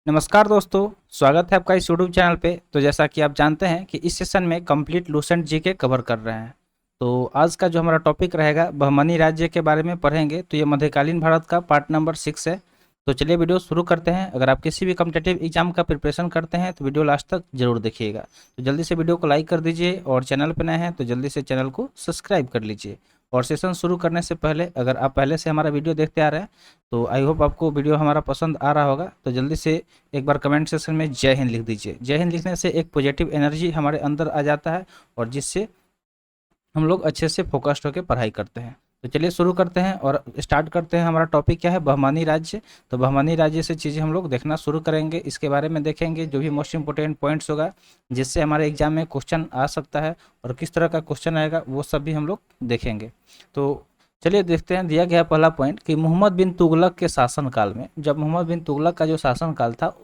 नमस्कार दोस्तों, स्वागत है आपका इस यूट्यूब चैनल पे। तो जैसा कि आप जानते हैं कि इस सेशन में कंप्लीट लूसेंट जीके कवर कर रहे हैं। तो आज का जो हमारा टॉपिक रहेगा बहमनी राज्य के बारे में पढ़ेंगे। तो ये मध्यकालीन भारत का पार्ट नंबर 6 है। तो चलिए वीडियो शुरू करते हैं। अगर आप किसी भी कॉम्पिटिटिव एग्जाम का प्रिपरेशन करते हैं तो वीडियो लास्ट तक जरूर देखिएगा। तो जल्दी से वीडियो को लाइक कर दीजिए और चैनल पर नए हैं तो जल्दी से चैनल को सब्सक्राइब कर लीजिए। और सेशन शुरू करने से पहले अगर आप पहले से हमारा वीडियो देखते आ रहे हैं तो आई होप आपको वीडियो हमारा पसंद आ रहा होगा। तो जल्दी से एक बार कमेंट सेक्शन में जय हिंद लिख दीजिए। जय हिंद लिखने से एक पॉजिटिव एनर्जी हमारे अंदर आ जाता है और जिससे हम लोग अच्छे से फोकस्ड होकर पढ़ाई करते हैं। तो चलिए शुरू करते हैं और स्टार्ट करते हैं। हमारा टॉपिक क्या है? बहमानी राज्य। तो बहमानी राज्य से चीज़ें हम लोग देखना शुरू करेंगे, इसके बारे में देखेंगे जो भी मोस्ट इंपॉर्टेंट पॉइंट्स होगा जिससे हमारे एग्जाम में क्वेश्चन आ सकता है और किस तरह का क्वेश्चन आएगा वो सब भी हम लोग देखेंगे। तो चलिए देखते हैं। दिया गया पहला पॉइंट कि मोहम्मद बिन तुगलक के शासनकाल में, जब मोहम्मद बिन तुगलक का जो शासनकाल था,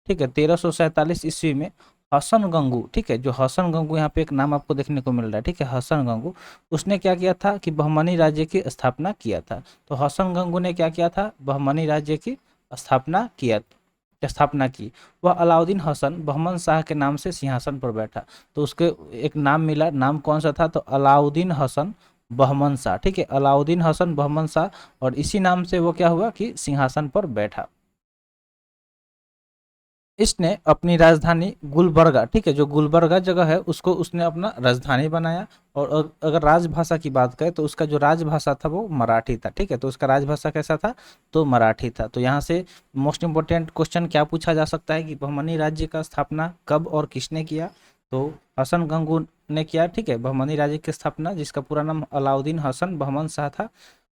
ठीक है, 1347 ईस्वी में हसन गंगू, ठीक है, जो हसन गंगू यहाँ पे एक नाम आपको देखने को मिल रहा है, ठीक है, हसन गंगू, उसने क्या किया था कि बहमनी राज्य की स्थापना किया था। तो हसन गंगू ने क्या किया था? बहमनी राज्य की स्थापना की। वह अलाउद्दीन हसन बहमन शाह के नाम से सिंहासन पर बैठा। तो उसके एक नाम मिला, नाम कौन सा था? तो अलाउद्दीन हसन बहमन शाह, ठीक है, अलाउद्दीन हसन बहमन शाह। और इसी नाम से वो क्या हुआ कि सिंहासन पर बैठा। इसने अपनी राजधानी गुलबर्गा, ठीक है, जो गुलबर्गा जगह है उसको उसने अपना राजधानी बनाया। और अगर राजभाषा की बात करें तो उसका जो राजभाषा था वो मराठी था, ठीक है। तो उसका राजभाषा कैसा था? तो मराठी था। तो यहाँ से मोस्ट इंपोर्टेंट क्वेश्चन क्या पूछा जा सकता है कि बहमनी राज्य का स्थापना कब और किसने किया? तो हसन गंगू ने किया, ठीक है, बहमनी राज्य की स्थापना, जिसका पूरा नाम अलाउद्दीन हसन बहमन शाह था।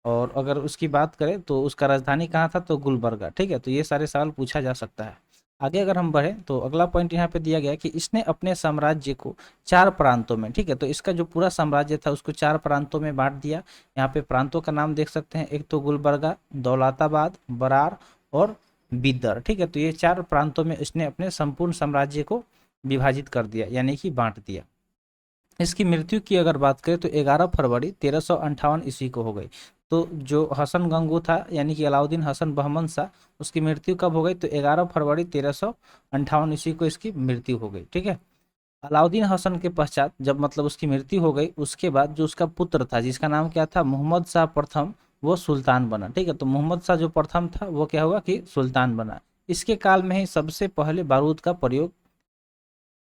और अगर उसकी बात करें तो उसका राजधानी कहाँ था? तो गुलबर्गा, ठीक है। तो ये सारे सवाल पूछा जा सकता है। आगे अगर हम बढ़ें तो अगला पॉइंट यहाँ पे दिया गया है कि इसने अपने साम्राज्य को 4 प्रांतों में, ठीक है, तो इसका जो पूरा साम्राज्य था उसको 4 प्रांतों में बांट दिया। यहाँ पे प्रांतों का नाम देख सकते हैं, एक तो गुलबर्गा, दौलताबाद, बरार और बिदर, ठीक है। तो ये 4 प्रांतों में इसने अपने संपूर्ण साम्राज्य को विभाजित कर दिया, यानी कि बांट दिया। इसकी मृत्यु की अगर बात करें तो 11 फरवरी 1358 ईस्वी को हो गई। तो जो हसन गंगू था यानी कि अलाउद्दीन हसन बहमन शाह, उसकी मृत्यु कब हो गई? तो 11 फरवरी 1358 ईस्वी को इसकी मृत्यु हो गई, ठीक है। अलाउद्दीन हसन के पश्चात जब मतलब उसकी मृत्यु हो गई, उसके बाद जो उसका पुत्र था जिसका नाम क्या था? मोहम्मद शाह प्रथम, वो सुल्तान बना, ठीक है। तो मोहम्मद शाह जो प्रथम था वो क्या हुआ कि सुल्तान बना। इसके काल में ही सबसे पहले बारूद का प्रयोग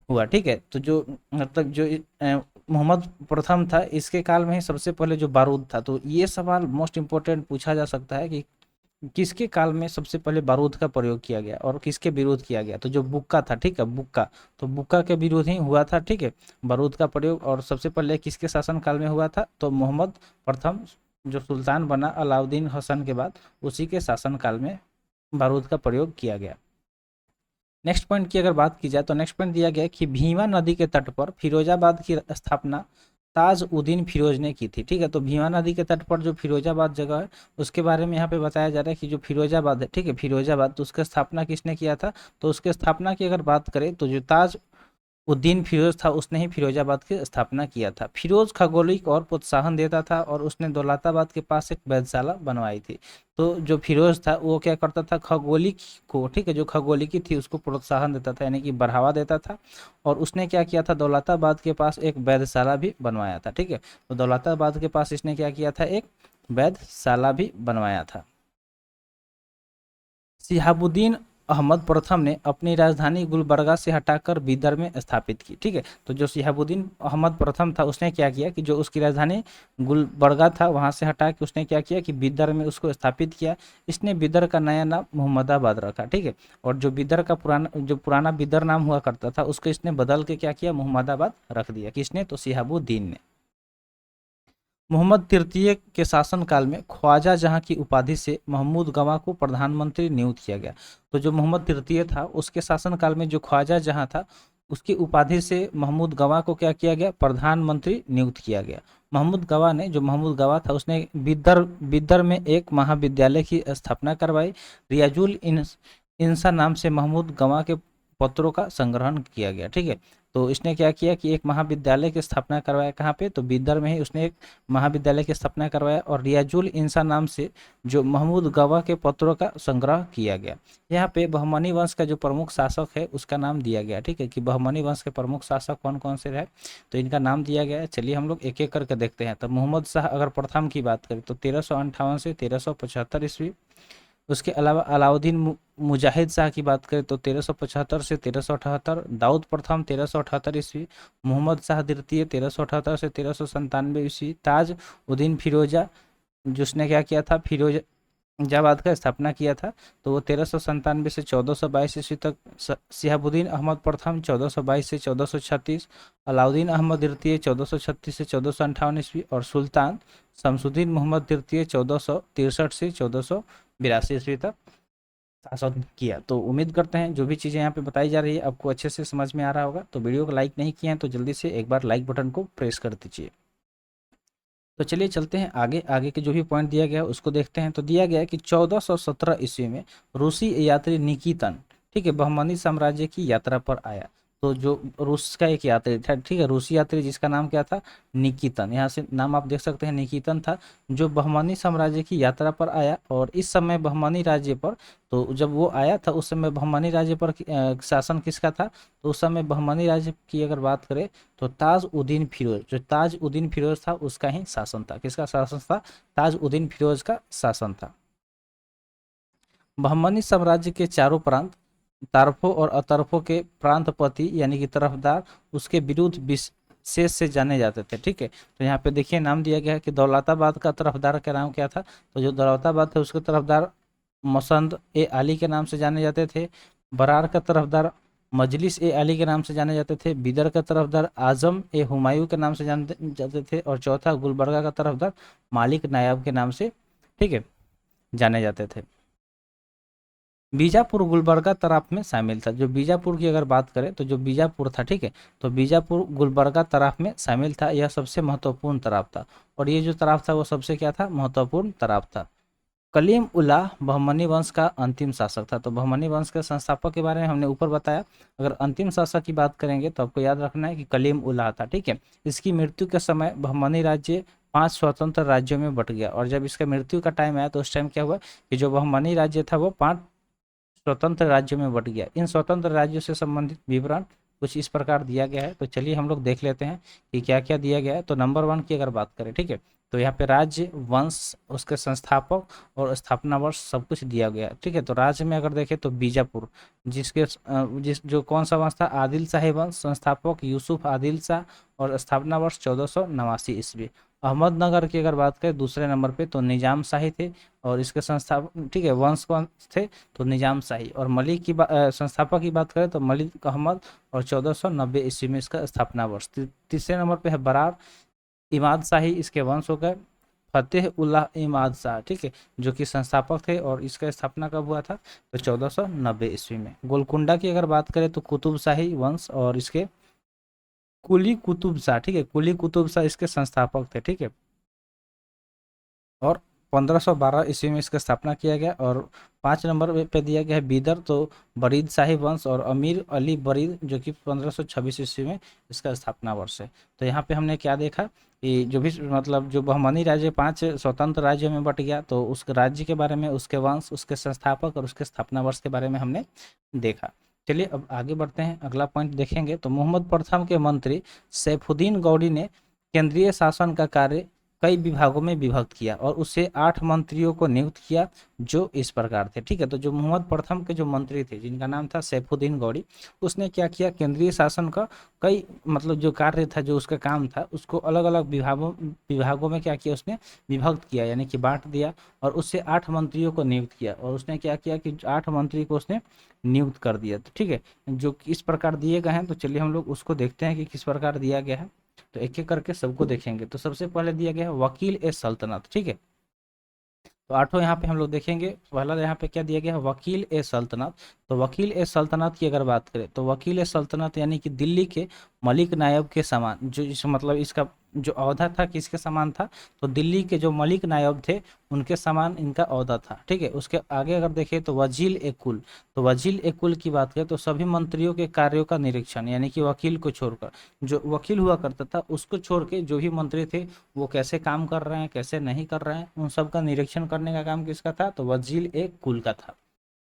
हुआ, ठीक है। तो जो मतलब जो मोहम्मद प्रथम था, इसके काल में ही सबसे पहले जो बारूद था। तो ये सवाल मोस्ट इंपॉर्टेंट पूछा जा सकता है कि किसके काल में सबसे पहले बारूद का प्रयोग किया गया और किसके विरोध किया गया? तो जो बुक्का था, ठीक है, बुक्का, तो बुक्का के विरोध ही हुआ था, ठीक है, बारूद का प्रयोग। और सबसे पहले किसके शासन काल में हुआ था? तो मोहम्मद प्रथम जो सुल्तान बना अलाउद्दीन हसन के बाद, उसी के शासन काल में बारूद का प्रयोग किया गया। नेक्स्ट पॉइंट की अगर बात की जाए तो नेक्स्ट पॉइंट दिया गया कि भीमा नदी के तट पर फिरोजाबाद की स्थापना ताज उद्दीन फिरोज ने की थी, ठीक है। तो भीमा नदी के तट पर जो फिरोजाबाद जगह है उसके बारे में यहाँ पे बताया जा रहा है कि जो फिरोजाबाद है, ठीक है, फिरोजाबाद, तो उसकी स्थापना किसने किया था? तो उसके स्थापना की अगर बात करें तो जो ताज उद्दीन फिरोज था उसने ही फिरोजाबाद की स्थापना किया था। फिरोज खगोलिक और प्रोत्साहन देता था और उसने दौलताबाद के पास एक वेधशाला बनवाई थी। तो जो फिरोज था वो क्या करता था? खगोलिक को, ठीक है, जो खगोलिकी थी उसको प्रोत्साहन देता था, यानी कि बढ़ावा देता था। और उसने क्या किया था? दौलताबाद के पास एक वेधशाला भी बनवाया था, ठीक है। तो दौलताबाद के पास इसने क्या किया था? एक वेधशाला भी बनवाया था। सिहाबुद्दीन अहमद प्रथम ने अपनी राजधानी गुलबर्गा से हटाकर बीदर में स्थापित की, ठीक है। तो जो सिहाबुद्दीन अहमद प्रथम था उसने क्या किया कि जो उसकी राजधानी गुलबर्गा था वहां से हटा के उसने क्या किया कि बीदर में उसको स्थापित किया। इसने बीदर का नया नाम मोहम्मदाबाद रखा, ठीक है। और जो बीदर का पुराना बीदर नाम हुआ करता था उसको इसने बदल के क्या किया? मोहम्मदाबाद रख दिया। किसने? तो सिहाबुद्दीन ने। मोहम्मद तृतीय के शासनकाल में ख्वाजा जहां की उपाधि से महमूद गवा को प्रधानमंत्री नियुक्त किया गया। तो जो मोहम्मद तृतीय था उसके शासनकाल में जो ख्वाजा जहां था उसकी उपाधि से महमूद गवा को क्या किया गया? प्रधानमंत्री नियुक्त किया गया। महमूद गवा ने, जो महमूद गवा था, उसने बिद्दर में एक महाविद्यालय की स्थापना करवाई। रियाजुल इंसा नाम से महमूद गवा के पत्रों का संग्रहण किया गया, ठीक है। तो इसने क्या किया कि एक महाविद्यालय की स्थापना करवाया, कहाँ पे, तो बिदर में ही उसने एक महाविद्यालय की स्थापना करवाया, और रियाजुल इंसा नाम से जो महमूद गवाह के पत्रों का संग्रह किया गया। यहाँ पे बहमनी वंश का जो प्रमुख शासक है उसका नाम दिया गया, ठीक है, कि बहमनी वंश के प्रमुख शासक कौन कौन से रहे, तो इनका नाम दिया गया है। चलिए हम लोग एक एक करके देखते हैं। तो मोहम्मद शाह अगर प्रथम की बात करें तो 1358 से 1375 ईस्वी। उसके अलावा अलाउद्दीन मुजाहिद शाह की बात करें तो 1375 से 1378। दाऊद प्रथम 1378 ईस्वी। मोहम्मद शाह द्वितीय 1378 से 1397 ईस्वी। ताज उद्दीन फिरोजा, जिसने क्या किया था, फिरोजाबाद का स्थापना किया था, तो वो 1397 से 1422 ईस्वी तक। शिहाबुद्दीन अहमद प्रथम 1422 से 1436। अलाउद्दीन अहमद द्वितीय 1436 से 1458 ईस्वी। और सुल्तान शमसुद्दीन मोहम्मद तृतीय 1463 से 1482 ईस्वी तक शासन किया। तो उम्मीद करते हैं जो भी चीज़ें यहाँ पे बताई जा रही है आपको अच्छे से समझ में आ रहा होगा। तो वीडियो को लाइक नहीं किए हैं तो जल्दी से एक बार लाइक बटन को प्रेस कर दीजिए। तो चलिए चलते हैं आगे, आगे के जो भी पॉइंट दिया गया है उसको देखते हैं। तो दिया गया है कि 1417 ईस्वी में रूसी यात्री निकितन, ठीक है, बहमनी साम्राज्य की यात्रा पर आया। तो जो रूस का एक यात्री था, ठीक है, रूसी यात्री जिसका नाम क्या था, निकितन, यहाँ से नाम आप देख सकते हैं, निकितन था, जो बहमनी साम्राज्य की यात्रा पर आया। और इस समय बहमनी राज्य पर, तो जब वो आया था उस समय बहमनी राज्य पर शासन किसका था, तो उस समय बहमनी राज्य की अगर बात करें तो ताज उद्दीन फिरोज, जो ताज उद्दीन फिरोज था उसका ही शासन था। किसका शासन था, ताज उद्दीन फिरोज का शासन था। बहमनी साम्राज्य के चारों प्रांत, तारफों और अतरफों के प्रांतपति यानी कि तरफदार उसके विरुद्ध विशेष से जाने जाते थे, ठीक है। तो यहाँ पे देखिए नाम दिया गया है कि दौलताबाद का तरफदार का नाम क्या था, तो जो दौलताबाद थे उसके तरफदार मसंद ए अली के नाम से जाने जाते थे। बरार का तरफदार मजलिस ए अली के नाम से जाने जाते थे। बिदर का तरफदार आजम ए हुमायूं के नाम से जाने जाते थे। और चौथा गुलबर्गा का तरफदार मालिक नायाब के नाम से, ठीक है, जाने जाते थे। बीजापुर गुलबर्गा तराप में शामिल था। जो बीजापुर की अगर बात करें तो जो बीजापुर था, ठीक है, तो बीजापुर गुलबर्गा तराप में शामिल था। यह सबसे महत्वपूर्ण तराप था, और ये जो तराप था वो सबसे क्या था, महत्वपूर्ण तराप था। कलीम उल्लाह बहमनी वंश का अंतिम शासक था। तो बहमनी वंश के संस्थापक के बारे में हमने ऊपर बताया। अगर अंतिम शासक की बात करेंगे तो आपको याद रखना है कि कलीम उल्लाह था, ठीक है। इसकी मृत्यु के समय बहमनी राज्य 5 स्वतंत्र राज्यों में बट गया। और जब इसका मृत्यु का टाइम आया तो उस टाइम क्या हुआ कि जो बहमनी राज्य था वो 5 स्वतंत्र राज्यों में बट गया। इन स्वतंत्र राज्यों से संबंधित विवरण कुछ इस प्रकार दिया गया है। तो चलिए हम लोग देख लेते हैं कि क्या क्या दिया गया है। तो नंबर 1 की अगर बात करें, ठीक है, तो यहाँ पे राज्य, वंश, उसके संस्थापक और स्थापना वर्ष सब कुछ दिया गया है, ठीक है। तो राज्य में अगर देखें तो बीजापुर, जिस जो कौन सा वंश था, आदिल शाही वंश, संस्थापक यूसुफ आदिल शाह, और स्थापना वर्ष 1489 ईस्वी। अहमदनगर की अगर बात करें दूसरे नंबर पे तो निजाम शाही थे, और इसके संस्थापक, ठीक है, वंश कौन थे, तो निजाम शाही। और मलिक की संस्थापक की बात करें तो मलिक अहमद, और 1490 ईस्वी में इसका स्थापना वर्ष। तीसरे नंबर पे है बरार इमाद शाही, इसके वंश हो गए। फतेह उल्लाह इमाद शाह, ठीक है, जो कि संस्थापक थे, और इसका स्थापना कब हुआ था, तो 1490 ईस्वी में। गोलकुंडा की अगर बात करें तो कुतुब शाही वंश, और इसके कुली कुतुब शाह, ठीक है, कुली कुतुब शाह इसके संस्थापक थे, ठीक है। और 1512 ईस्वी में इसका स्थापना किया गया। और 5 नंबर पे दिया गया है बीदर, तो बरीद शाही वंश और अमीर अली बरीद, जो कि 1526 ईस्वी में इसका स्थापना वर्ष है। तो यहाँ पे हमने क्या देखा कि जो भी मतलब जो बहमनी राज्य 5 स्वतंत्र राज्यों में बट गया, तो उस राज्य के बारे में, उसके वंश, उसके संस्थापक और उसके स्थापना वर्ष के बारे में हमने देखा। चलिए अब आगे बढ़ते हैं, अगला पॉइंट देखेंगे। तो मोहम्मद प्रथम के मंत्री सैफुद्दीन गौरी ने केंद्रीय शासन का कार्य कई विभागों में विभक्त किया, और उससे 8 मंत्रियों को नियुक्त किया जो इस प्रकार थे, ठीक है। तो जो मोहम्मद प्रथम के जो मंत्री थे जिनका नाम था सैफुद्दीन गौरी, उसने क्या किया, केंद्रीय शासन का कई मतलब जो कार्य था, जो उसका काम था, उसको अलग अलग विभागों में क्या किया, उसने विभक्त किया, यानी कि बांट दिया। और उससे 8 मंत्रियों को नियुक्त किया, और उसने क्या किया कि 8 मंत्री को उसने नियुक्त कर दिया, तो ठीक है। जो इस प्रकार दिए गए हैं, तो चलिए हम लोग उसको देखते हैं कि किस प्रकार दिया गया है। तो एक एक करके सबको देखेंगे। तो सबसे पहले दिया गया है वकील ए सल्तनत, ठीक है। तो 8 यहाँ पे हम लोग देखेंगे। पहला यहाँ पे क्या दिया गया है, वकील ए सल्तनत। तो वकील ए सल्तनत की अगर बात करें तो वकील ए सल्तनत यानी कि दिल्ली के मलिक नायब के समान, जो इस मतलब इसका जो औहदा था किसके समान था, तो दिल्ली के जो मलिक नायब थे उनके समान इनका औहदा था। ठीक है, उसके आगे अगर देखें तो वजील ए कुल, तो वजील ए कुल की बात करें तो सभी मंत्रियों के कार्यों का निरीक्षण, यानी कि वकील को छोड़कर, जो वकील हुआ करता था उसको छोड़ के जो भी मंत्री थे वो कैसे काम कर रहे हैं कैसे नहीं कर रहे हैं उन सब का निरीक्षण करने का काम किसका था, तो वजील ए कुल का था।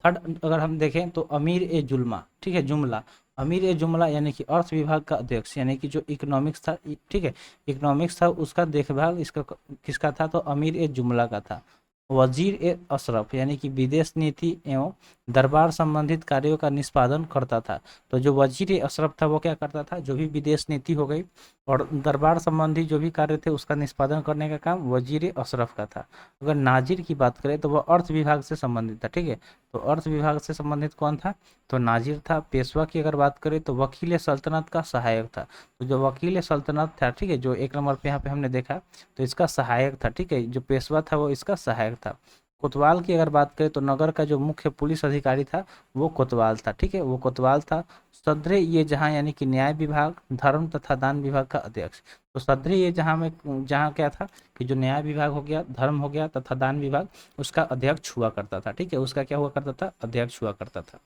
थर्ड अगर हम देखें तो अमीर ए जुल्मा, ठीक है, जुमला, अमीर ए जुमला यानी कि अर्थ विभाग का अध्यक्ष, यानी कि जो इकोनॉमिक्स था, ठीक है, इकोनॉमिक्स था उसका देखभाल इसका किसका था, तो अमीर ए जुमला का था। वजीर ए अशरफ यानी कि विदेश नीति एवं दरबार संबंधित कार्यों का निष्पादन करता था। तो जो वजीर ए अशरफ था वो क्या करता था, जो भी विदेश नीति हो गई और दरबार संबंधी जो भी कार्य थे उसका निष्पादन करने का काम वजीर ए अशरफ का था। अगर नाजिर की बात करें तो वह अर्थ विभाग से संबंधित था। ठीक है, तो अर्थ विभाग से संबंधित कौन था, तो नाजिर था। पेशवा की अगर बात करें तो वकील सल्तनत का सहायक था। तो जो वकील सल्तनत था, ठीक है, जो एक नंबर पे यहाँ पे हमने देखा, तो इसका सहायक था। ठीक है, जो पेशवा था वो इसका सहायक था। कोतवाल की अगर बात करें तो नगर का जो मुख्य पुलिस अधिकारी था वो कोतवाल था। ठीक है, वो कोतवाल था। सदरे ये जहाँ यानी कि न्याय विभाग, धर्म तथा दान विभाग का अध्यक्ष। तो सदरे ये जहाँ में जहाँ क्या था कि जो न्याय विभाग हो गया, धर्म हो गया तथा दान विभाग, उसका अध्यक्ष हुआ करता था। ठीक है, उसका क्या हुआ करता था, अध्यक्ष हुआ करता था।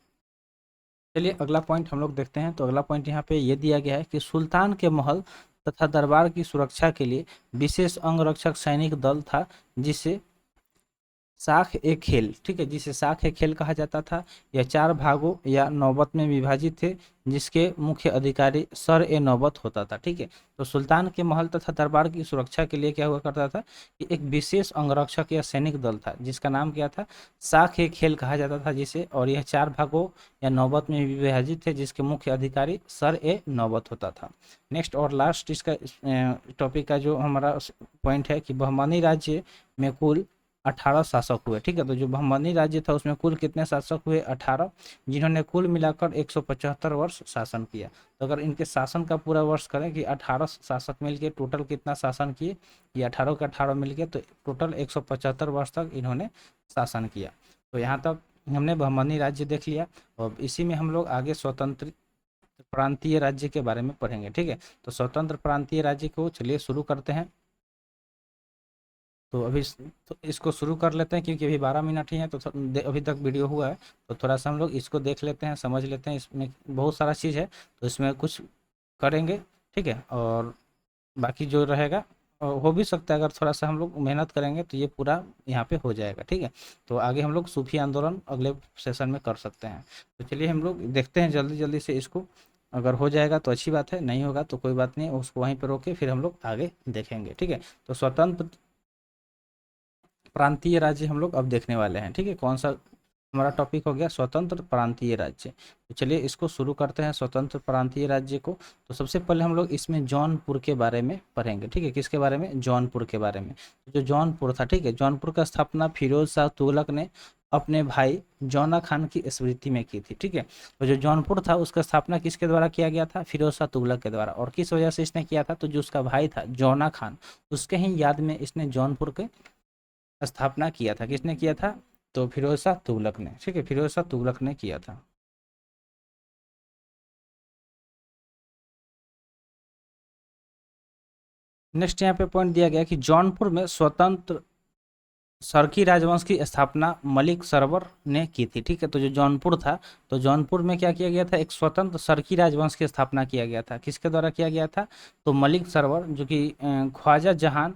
चलिए अगला पॉइंट हम लोग देखते हैं। तो अगला पॉइंट यहाँ पे ये दिया गया है कि सुल्तान के महल तथा दरबार की सुरक्षा के लिए विशेष अंगरक्षक सैनिक दल था जिसे साख ए खेल, ठीक है, जिसे साख ए खेल कहा जाता था। यह 4 भागों या नौबत में विभाजित थे जिसके मुख्य अधिकारी सर ए नौबत होता था। ठीक है, तो सुल्तान के महल तथा दरबार की सुरक्षा के लिए क्या हुआ करता था कि एक विशेष अंगरक्षक या सैनिक दल था जिसका नाम क्या था, साख ए खेल कहा जाता था जिसे, और यह 4 भागों या नौबत में विभाजित थे जिसके मुख्य अधिकारी सर ए नौबत होता था। नेक्स्ट और लास्ट इसका टॉपिक का जो हमारा पॉइंट है कि बहमनी राज्य में कुल 18 शासक हुए। ठीक है, तो जो बहमनी राज्य था उसमें कुल कितने शासक हुए, 18, जिन्होंने कुल मिलाकर 175 वर्ष शासन किया। तो अगर इनके शासन का पूरा वर्ष करें कि 18 शासक मिलके टोटल कितना शासन किए, ये 18 के 18 मिलके तो टोटल 175 वर्ष तक इन्होंने शासन किया। तो यहाँ तक हमने बहमनी राज्य देख लिया और इसी में हम लोग आगे स्वतंत्र प्रांतीय राज्य के बारे में पढ़ेंगे। ठीक है, तो स्वतंत्र प्रांतीय राज्य को चलिए शुरू करते हैं। तो अभी तो इसको शुरू कर लेते हैं क्योंकि अभी 12 मिनट ही है, तो अभी तक वीडियो हुआ है तो थोड़ा सा हम लोग इसको देख लेते हैं, समझ लेते हैं। इसमें बहुत सारा चीज़ है तो इसमें कुछ करेंगे। ठीक है, और बाकी जो रहेगा हो भी सकता है, अगर थोड़ा सा हम लोग मेहनत करेंगे तो ये पूरा यहाँ पे हो जाएगा। ठीक है, तो आगे हम लोग सूफी आंदोलन अगले सेशन में कर सकते हैं। तो चलिए हम लोग देखते हैं जल्दी जल्दी से इसको, अगर हो जाएगा तो अच्छी बात है, नहीं होगा तो कोई बात नहीं, उसको वहीं पर रोके फिर हम लोग आगे देखेंगे। ठीक है, तो स्वतंत्र प्रांतीय राज्य हम लोग अब देखने वाले हैं। ठीक है, कौन सा हमारा टॉपिक हो गया, स्वतंत्र प्रांतीय राज्य। तो चलिए इसको शुरू करते हैं, स्वतंत्र प्रांतीय राज्य को। तो सबसे पहले हम लोग इसमें जौनपुर के बारे में पढ़ेंगे। ठीक है, किसके बारे में, जौनपुर के बारे में। तो जो जौनपुर था, ठीक है, जौनपुर का स्थापना फिरोज शाह तुगलक ने अपने भाई जौना खान की स्मृति में की थी। ठीक है, तो जो जौनपुर था उसका स्थापना किसके द्वारा किया गया था, फिरोज शाह तुगलक के द्वारा। और किस वजह से इसने किया था, तो जो उसका भाई था जौना खान, उसके ही याद में इसने जौनपुर के स्थापना किया था। किसने किया था, तो फिरोज शाह तुगलक ने। ठीक है, फिरोज शाह तुगलक ने किया था। नेक्स्ट यहाँ पे पॉइंट दिया गया कि जौनपुर में स्वतंत्र सरकी राजवंश की स्थापना मलिक सरवर ने की थी। ठीक है, तो जो जौनपुर था, तो जौनपुर में क्या किया गया था, एक स्वतंत्र सरकी राजवंश की स्थापना किया गया था। किसके द्वारा किया गया था, तो मलिक सरवर, जो कि ख्वाजा जहान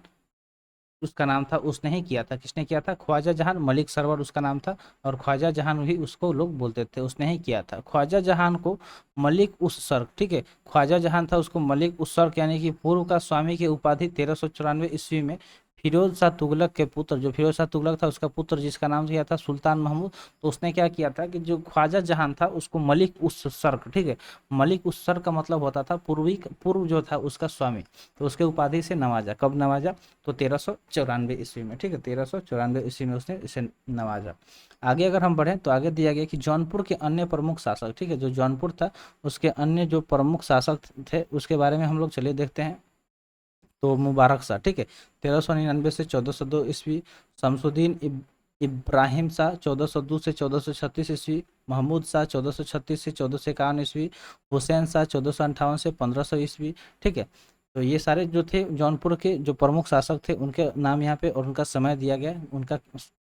उसका नाम था, उसने ही किया था। किसने किया था, ख्वाजा जहान, मलिक सरवर उसका नाम था और ख्वाजा जहान भी उसको लोग बोलते थे, उसने ही किया था। ख्वाजा जहान को मलिक उस सर्क, ठीक है, ख्वाजा जहान था उसको मलिक उस सर्क यानी कि पूर्व का स्वामी की उपाधि 1394 ईस्वी में फिरोज शाह तुगलक के पुत्र, जो फिरोज शाह तुगलक था उसका पुत्र जिसका नाम किया था सुल्तान महमूद, तो उसने क्या किया था कि जो ख्वाजा जहान था उसको मलिक उस सर्क, ठीक है, मलिक उस सर्क का मतलब होता था पूर्वी, पूर्व जो था उसका स्वामी, तो उसके उपाधि से नवाजा। कब नवाजा, तो 1394 ईस्वी में। ठीक है, 1394 ईस्वी में उसने इसे नवाजा। आगे अगर हम बढ़ें तो आगे दिया गया कि जौनपुर के अन्य प्रमुख शासक, ठीक है, जो जौनपुर था उसके अन्य जो प्रमुख शासक थे उसके बारे में हम लोग चलिए देखते हैं। तो मुबारक शाह, ठीक है, 1399 से 1402 ईस्वी, शमसुद्दीन इब्राहिम शाह 1402 से 1436 ईस्वी, महमूद शाह 1436 से 1451 ईस्वी, हुसैन शाह 1458 से 1500 ईस्वी। ठीक है, तो ये सारे जो थे जौनपुर के जो प्रमुख शासक थे उनके नाम यहाँ पे और उनका समय दिया गया, उनका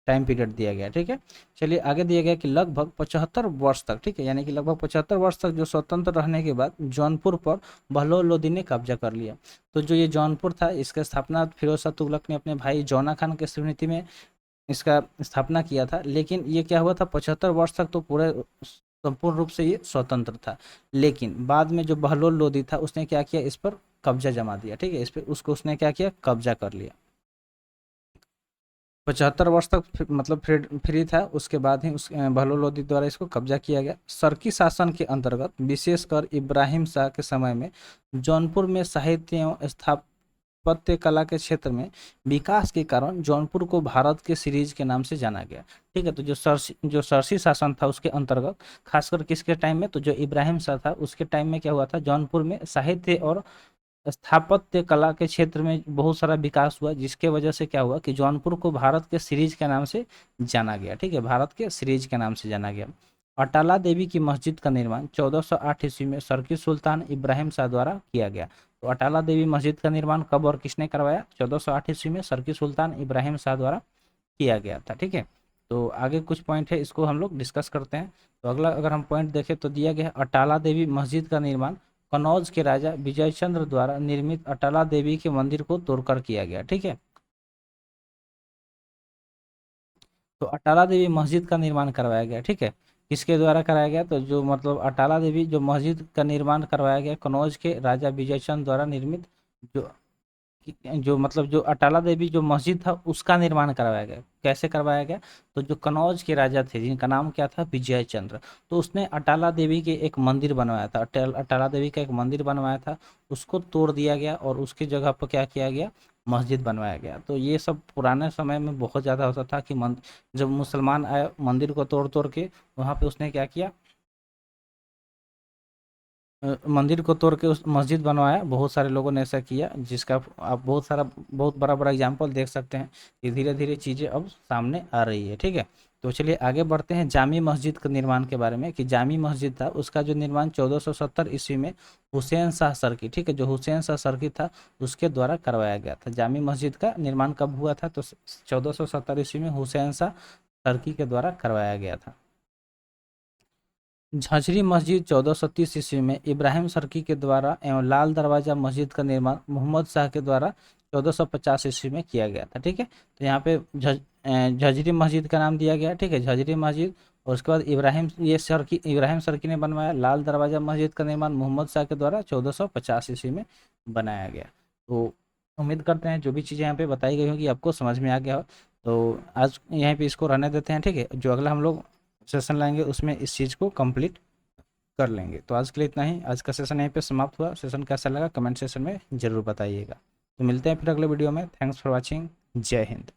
टाइम पीरियड दिया गया। ठीक है, चलिए आगे दिया गया कि लगभग 75 वर्ष तक, ठीक है, यानी कि लगभग 75 वर्ष तक जो स्वतंत्र रहने के बाद जौनपुर पर बहलोल लोदी ने कब्जा कर लिया। तो जो ये जौनपुर था इसका स्थापना फिरोज शाह तुगलक ने अपने भाई जौना खान के स्मृति में इसका स्थापना किया था। लेकिन ये क्या हुआ था, 75 वर्ष तक तो पूरे संपूर्ण रूप से ये स्वतंत्र था। लेकिन बाद में जो बहलोल लोदी था उसने क्या किया, इस पर कब्जा जमा दिया। ठीक है, इस पर उसको उसने क्या किया, कब्जा कर लिया। 75 वर्ष तक मतलब फ्री था, उसके बाद ही उस बहलोल लोदी द्वारा इसको कब्जा किया गया। सरकी शासन के अंतर्गत विशेषकर इब्राहिम शाह के समय में जौनपुर में साहित्य एवं स्थापत्य कला के क्षेत्र में विकास के कारण जौनपुर को भारत के सीरीज के नाम से जाना गया। ठीक है, तो जो सरसी शासन था उसके अंतर्गत खासकर किसके टाइम में, तो जो इब्राहिम शाह था उसके टाइम में क्या हुआ था, जौनपुर में साहित्य और स्थापत्य कला के क्षेत्र में बहुत सारा विकास हुआ, जिसके वजह से क्या हुआ कि जौनपुर को भारत के सीरीज के नाम से जाना गया। ठीक है, भारत के सीरीज के नाम से जाना गया। अटाला देवी की मस्जिद का निर्माण 1408 ईस्वी में सरकी सुल्तान इब्राहिम शाह द्वारा किया गया। तो अटाला देवी मस्जिद का निर्माण कब और किसने करवाया, 1408 ईस्वी में सरकी सुल्तान इब्राहिम शाह द्वारा किया गया था। ठीक है, तो आगे कुछ पॉइंट है इसको हम लोग डिस्कस करते हैं। तो अगला अगर हम पॉइंट देखें तो दिया गया है अटाला देवी मस्जिद का निर्माण कनौज के राजा विजय चंद्र द्वारा निर्मित अटाला देवी के मंदिर को तोड़कर किया गया। ठीक है, तो अटाला देवी मस्जिद का निर्माण करवाया गया। ठीक है, किसके द्वारा कराया गया, तो जो मतलब अटाला देवी जो मस्जिद का निर्माण करवाया गया कनौज के राजा विजय चंद्र द्वारा निर्मित, जो जो मतलब जो अटाला देवी जो मस्जिद था उसका निर्माण करवाया गया। कैसे करवाया गया, तो जो कनौज के राजा थे जिनका नाम क्या था, विजय चंद्र, तो उसने अटाला देवी के एक मंदिर बनवाया था, अटाला देवी का एक मंदिर बनवाया था, उसको तोड़ दिया गया और उसकी जगह पर क्या किया गया, मस्जिद बनवाया गया। तो ये सब पुराने समय में बहुत ज़्यादा होता था कि जब मुसलमान आए मंदिर को तोड़ तोड़ के वहाँ पे उसने क्या किया, मंदिर को तोड़ के उस मस्जिद बनवाया। बहुत सारे लोगों ने ऐसा किया, जिसका आप बहुत बड़ा बड़ा एग्जाम्पल देख सकते हैं कि धीरे धीरे चीज़ें अब सामने आ रही है। ठीक है, तो चलिए आगे बढ़ते हैं जामी मस्जिद के निर्माण के बारे में, कि जामी मस्जिद था उसका जो निर्माण 1470 ईस्वी में हुसैन शाह सरकी, ठीक है, जो हुसैन शाह सरकी था उसके द्वारा करवाया गया था। जामी मस्जिद का निर्माण कब हुआ था, तो 1470 ईस्वी में हुसैन शाह सरकी के द्वारा करवाया गया था। झंझरी मस्जिद 1430 ईस्वी में इब्राहिम सरकी के द्वारा एवं लाल दरवाजा मस्जिद का निर्माण मोहम्मद शाह के द्वारा 1450 ईस्वी में किया गया था। ठीक है, तो यहाँ पे झंझरी मस्जिद का नाम दिया गया। ठीक है, झंझरी मस्जिद, और उसके बाद इब्राहिम सरकी ने बनवाया। लाल दरवाजा मस्जिद का निर्माण मोहम्मद शाह के द्वारा 1450 ईस्वी में बनाया गया। तो उम्मीद करते हैं जो भी चीज़ें यहाँ पे बताई गई होंगी आपको समझ में आ गया हो। तो आज यहीं पे इसको रहने देते हैं। ठीक है, जो अगला हम लोग सेशन लाएंगे उसमें इस चीज़ को कंप्लीट कर लेंगे। तो आज के लिए इतना ही, आज का सेशन यहीं पे समाप्त हुआ। सेशन कैसा लगा कमेंट सेशन में ज़रूर बताइएगा। तो मिलते हैं फिर अगले वीडियो में। Thanks for watching. जय हिंद।